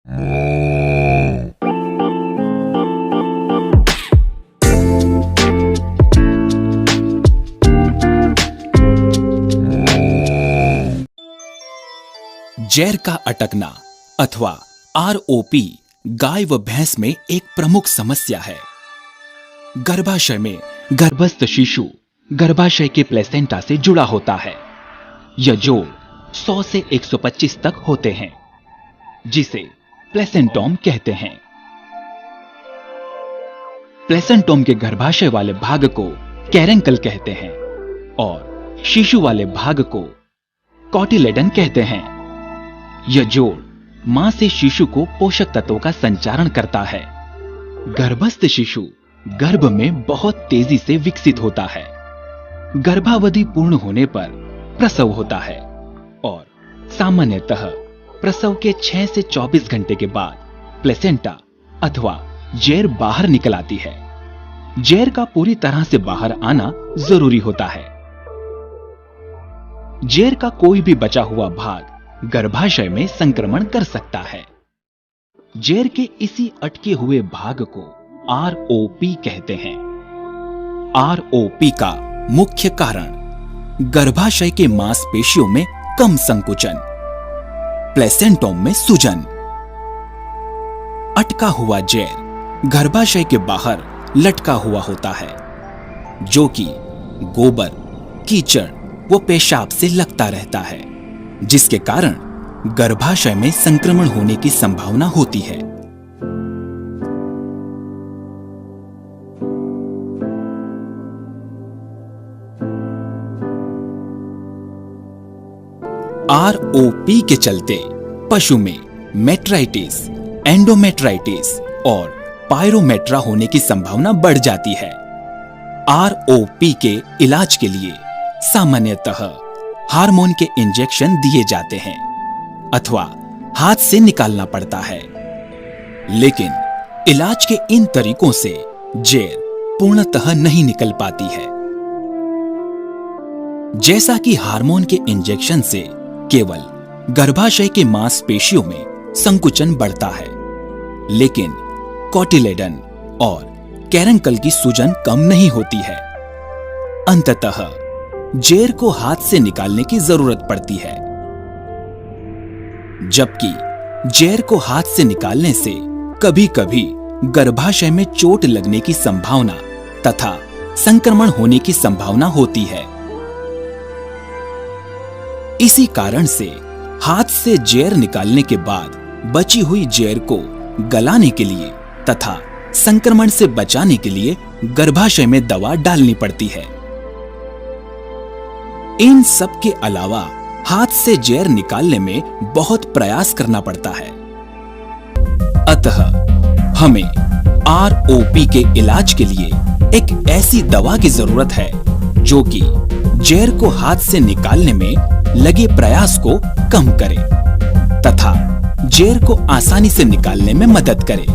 जैर का अटकना अथवा आरओपी गाय व भैंस में एक प्रमुख समस्या है। गर्भाशय में गर्भस्थ शिशु गर्भाशय के प्लेसेंटा से जुड़ा होता है। यह जोड़ 100 से 125 तक होते हैं, जिसे प्लेसेंटोम कहते हैं। प्लेसेंटोम के गर्भाशय वाले भाग को कैरेंकल कहते हैं और शिशु वाले भाग को कॉटिलेडन कहते हैं। यह जोड़ मां से शिशु को पोषक तत्वों का संचारण करता है। गर्भस्थ शिशु गर्भ में बहुत तेजी से विकसित होता है। गर्भावधि पूर्ण होने पर प्रसव होता है और सामान्यतः प्रसव के 6 से 24 घंटे के बाद प्लेसेंटा अथवा जैर बाहर निकल आती है। जैर का पूरी तरह से बाहर आना जरूरी होता है। जैर का कोई भी बचा हुआ भाग गर्भाशय में संक्रमण कर सकता है। जैर के इसी अटके हुए भाग को आरओपी कहते हैं। आरओपी का मुख्य कारण गर्भाशय के मांसपेशियों में कम संकुचन, प्लेसेंटोम में सूजन। अटका हुआ जैर गर्भाशय के बाहर लटका हुआ होता है, जो कि गोबर, कीचड़ व पेशाब से लगता रहता है, जिसके कारण गर्भाशय में संक्रमण होने की संभावना होती है। आरओपी के चलते पशु में मेट्राइटिस, एंडोमेट्राइटिस और पायरोमेट्रा होने की संभावना बढ़ जाती है। आरओपी के इलाज के लिए सामान्यतः हार्मोन के इंजेक्शन दिए जाते हैं अथवा हाथ से निकालना पड़ता है, लेकिन इलाज के इन तरीकों से जैर पूर्णतः नहीं निकल पाती है। जैसा कि हार्मोन के इंजेक्शन से केवल गर्भाशय के मांसपेशियों में संकुचन बढ़ता है, लेकिन कॉटिलेडन और कैरेंकल की सूजन कम नहीं होती है। अंततः जैर को हाथ से निकालने की जरूरत पड़ती है, जबकि जैर को हाथ से निकालने से कभी-कभी गर्भाशय में चोट लगने की संभावना तथा संक्रमण होने की संभावना होती है। इसी कारण से हाथ से जैर निकालने के बाद बची हुई जैर को गलाने के लिए तथा संक्रमण से बचाने के लिए गर्भाशय में दवा डालनी पड़ती है। इन सब के अलावा हाथ से जैर निकालने में बहुत प्रयास करना पड़ता है। अतः हमें आरओपी के इलाज के लिए एक ऐसी दवा की जरूरत है जो कि जैर को हाथ से निकालने में लगे प्रयास को कम करे तथा जैर को आसानी से निकालने में मदद करे।